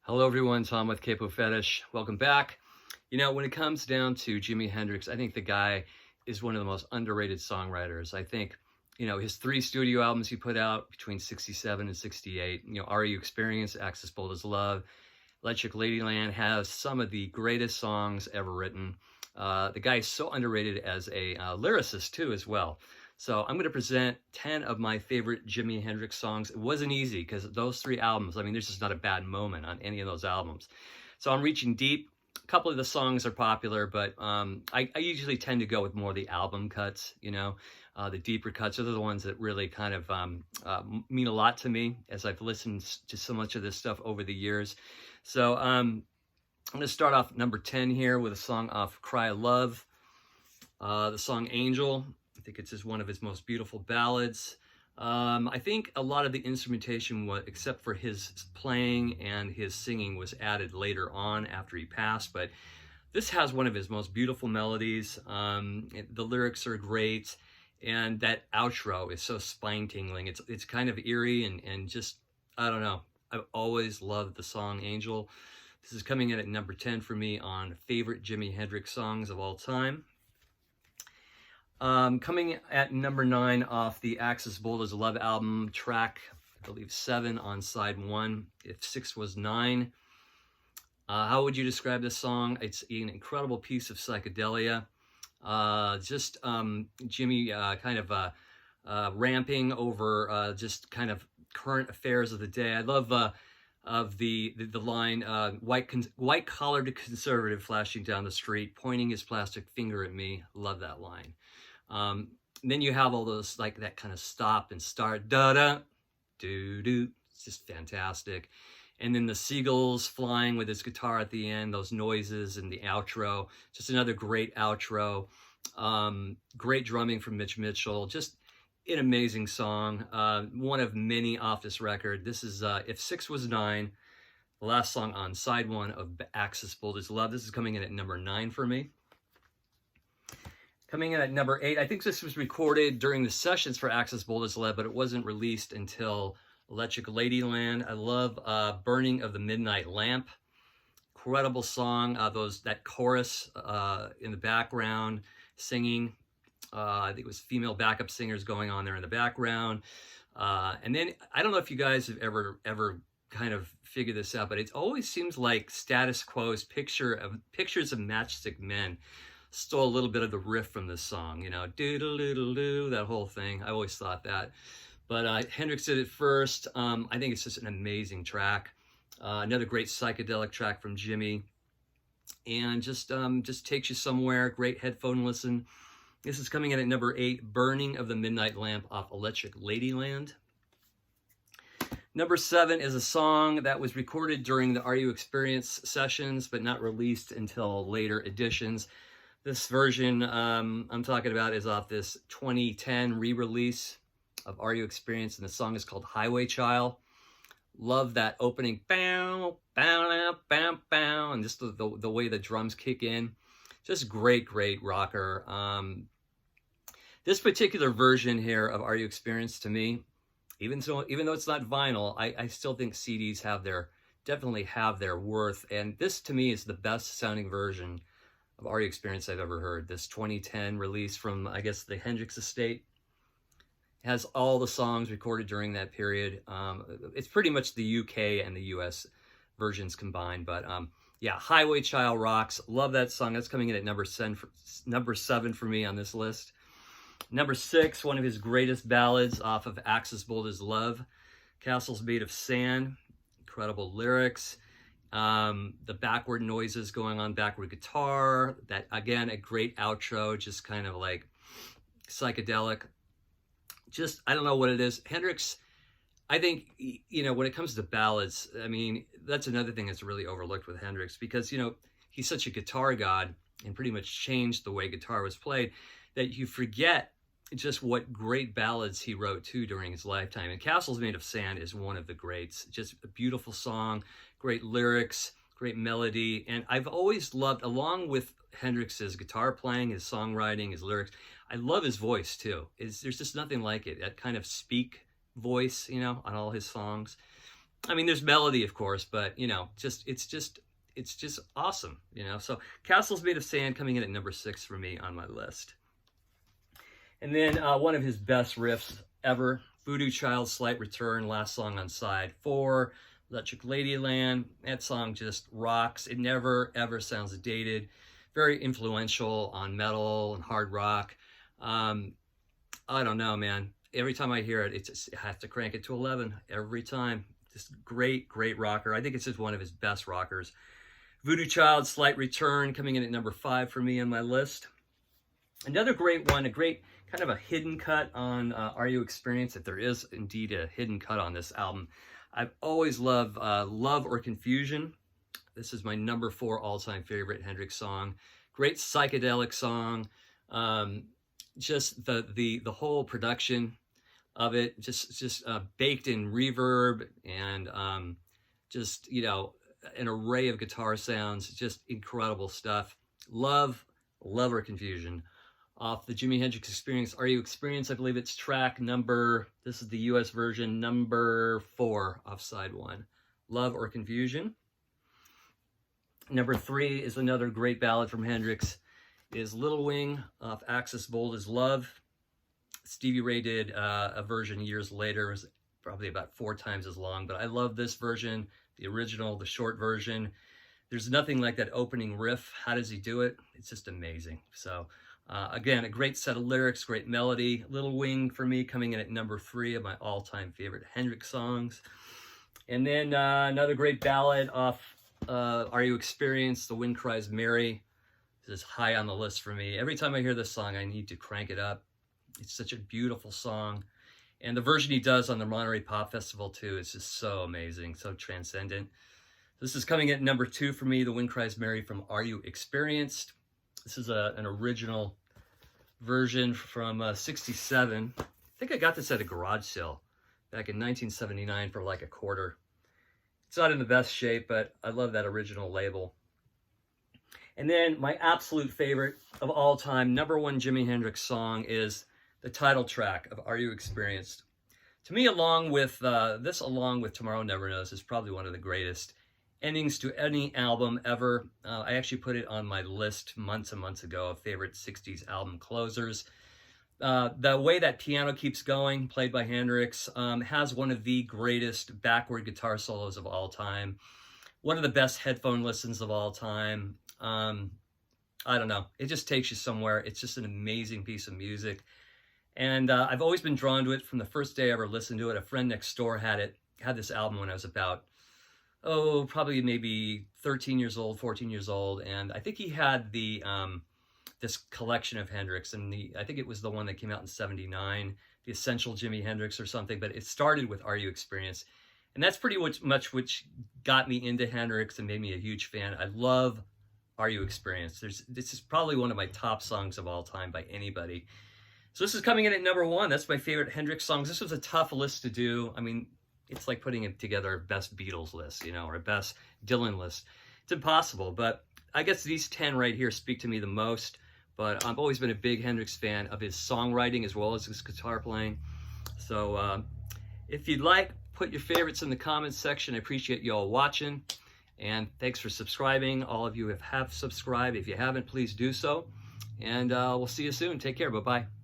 Hello everyone, Tom with Capo Fetish. Welcome back. You know, when it comes down to Jimi Hendrix, I think the guy is one of the most underrated songwriters. I think, his 3 studio albums he put out between 67 and 68, Are You Experience, Access Bold as Love, Electric Ladyland has some of the greatest songs ever written. The guy is so underrated as a lyricist too as well. So I'm going to present 10 of my favorite Jimi Hendrix songs. It wasn't easy because those 3 albums, there's just not a bad moment on any of those albums. So I'm reaching deep. A couple of the songs are popular, but I usually tend to go with more of the album cuts, the deeper cuts are the ones that really kind of mean a lot to me as I've listened to so much of this stuff over the years. So I'm going to start off number 10 here with a song off Cry of Love, the song Angel. I think it's just one of his most beautiful ballads. I think a lot of the instrumentation, except for his playing and his singing, was added later on after he passed. But this has one of his most beautiful melodies. The lyrics are great. And that outro is so spine-tingling. It's kind of eerie and just, I don't know. I've always loved the song Angel. This is coming in at number 10 for me on favorite Jimi Hendrix songs of all time. Coming at number 9 off the Access Bold as Love album, track, I believe 7 on side 1, if 6 was 9. How would you describe this song? It's an incredible piece of psychedelia. Jimmy kind of ramping over just kind of current affairs of the day. I love of the line, white collared conservative flashing down the street, pointing his plastic finger at me. Love that line. Then you have all those, like that kind of stop and start, da-da, do-do. It's just fantastic. And then the seagulls flying with his guitar at the end, those noises and the outro. Just another great outro. Great drumming from Mitch Mitchell. Just an amazing song. One of many off this record. This is If 6 Was 9, the last song on side 1 of Access Bold as Love. This is coming in at number 9 for me. Coming in at number 8, I think this was recorded during the sessions for Access Bold as Love, but it wasn't released until Electric Ladyland. I love Burning of the Midnight Lamp. Incredible song. That chorus in the background singing. I think it was female backup singers going on there in the background. And then, I don't know if you guys have ever kind of figured this out, but it always seems like Status Quo's pictures of Matchstick Men stole a little bit of the riff from this song, doo-doo-doo-doo, that whole thing. I always thought that. But Hendrix did it first. I think it's just an amazing track. Another great psychedelic track from Jimi. And just takes you somewhere. Great headphone listen. This is coming in at number 8, Burning of the Midnight Lamp off Electric Ladyland. Number 7 is a song that was recorded during the Are You Experience sessions, but not released until later editions. This version I'm talking about is off this 2010 re-release of Are You Experience, and the song is called Highway Child. Love that opening, bow, bow, bow, bow, and just the way the drums kick in. Just great rocker. This particular version here of Are You Experience, to me, even though it's not vinyl, I still think CDs definitely have their worth. And this, to me, is the best sounding version of Are You Experience I've ever heard. This 2010 release from, I guess, the Hendrix estate. It has all the songs recorded during that period. It's pretty much the UK and the US versions combined. But yeah, Highway Child rocks. Love that song. That's coming in at number 7 for me on this list. Number 6, one of his greatest ballads off of Access Bold as Love, Castles Made of Sand. Incredible lyrics. The backward noises going on, backward guitar. That, again, a great outro, just kind of like psychedelic. Just, I don't know what it is. Hendrix, I think, when it comes to ballads, that's another thing that's really overlooked with Hendrix because, he's such a guitar god and pretty much changed the way guitar was played that you forget just what great ballads he wrote too during his lifetime. And Castles Made of Sand is one of the greats. Just a beautiful song, great lyrics, great melody. And I've always loved, along with Hendrix's guitar playing, his songwriting, his lyrics, I love his voice too. There's just nothing like it. That kind of speak voice, on all his songs. I mean, there's melody, of course, but you know, it's just awesome, you know. So Castles Made of Sand coming in at number 6 for me on my list. And then one of his best riffs ever, Voodoo Child, Slight Return, last song on side 4, Electric Ladyland. That song just rocks. It never ever sounds dated. Very influential on metal and hard rock. I don't know, man. Every time I hear it, I have to crank it to 11 every time. Just great, great rocker. I think it's just one of his best rockers. Voodoo Child, Slight Return, coming in at number 5 for me on my list. Another great one, a great kind of a hidden cut on Are You Experienced, if there is indeed a hidden cut on this album. I've always loved Love or Confusion. This is my number 4 all-time favorite Hendrix song. Great psychedelic song. Just the whole production of it, just baked in reverb and just, you know, an array of guitar sounds, just incredible stuff. Love or Confusion. Off the Jimi Hendrix Experience, Are You Experienced? I believe it's track number, this is the US version, number 4 off side 1. Love or Confusion. Number 3 is another great ballad from Hendrix, is Little Wing off Axis Bold as Love. Stevie Ray did a version years later. It was probably about 4 times as long, but I love this version, the original, the short version. There's nothing like that opening riff. How does he do it? It's just amazing. So again, a great set of lyrics, great melody. Little Wing for me coming in at number 3 of my all-time favorite Hendrix songs. And then another great ballad off Are You Experienced? The Wind Cries Mary. This is high on the list for me. Every time I hear this song, I need to crank it up. It's such a beautiful song. And the version he does on the Monterey Pop Festival too is just so amazing, so transcendent. This is coming at number 2 for me, The Wind Cries Mary from Are You Experienced? This is an original version from 67. I think I got this at a garage sale back in 1979 for like a quarter. It's not in the best shape, but I love that original label. And then my absolute favorite of all time, number 1 Jimi Hendrix song is the title track of Are You Experienced? To me, along with Tomorrow Never Knows, is probably one of the greatest endings to any album ever. I actually put it on my list months and months ago of favorite 60s album closers. The way that piano keeps going, played by Hendrix, has one of the greatest backward guitar solos of all time. One of the best headphone listens of all time. I don't know. It just takes you somewhere. It's just an amazing piece of music. And I've always been drawn to it from the first day I ever listened to it. A friend next door had this album when I was about, probably maybe 13 years old, 14 years old. And I think he had this collection of Hendrix, and I think it was the one that came out in 79, the Essential Jimi Hendrix or something, but it started with Are You Experienced? And that's pretty much which got me into Hendrix and made me a huge fan. I love Are You Experienced? This is probably one of my top songs of all time by anybody. So this is coming in at number 1. That's my favorite Hendrix songs. This was a tough list to do. I mean, it's like putting it together a best Beatles list, you know, or a best Dylan list. It's impossible, but I guess these 10 right here speak to me the most. But I've always been a big Hendrix fan of his songwriting as well as his guitar playing. So if you'd like, put your favorites in the comments section. I appreciate you all watching. And thanks for subscribing. All of you have subscribed. If you haven't, please do so. And we'll see you soon. Take care. Bye-bye.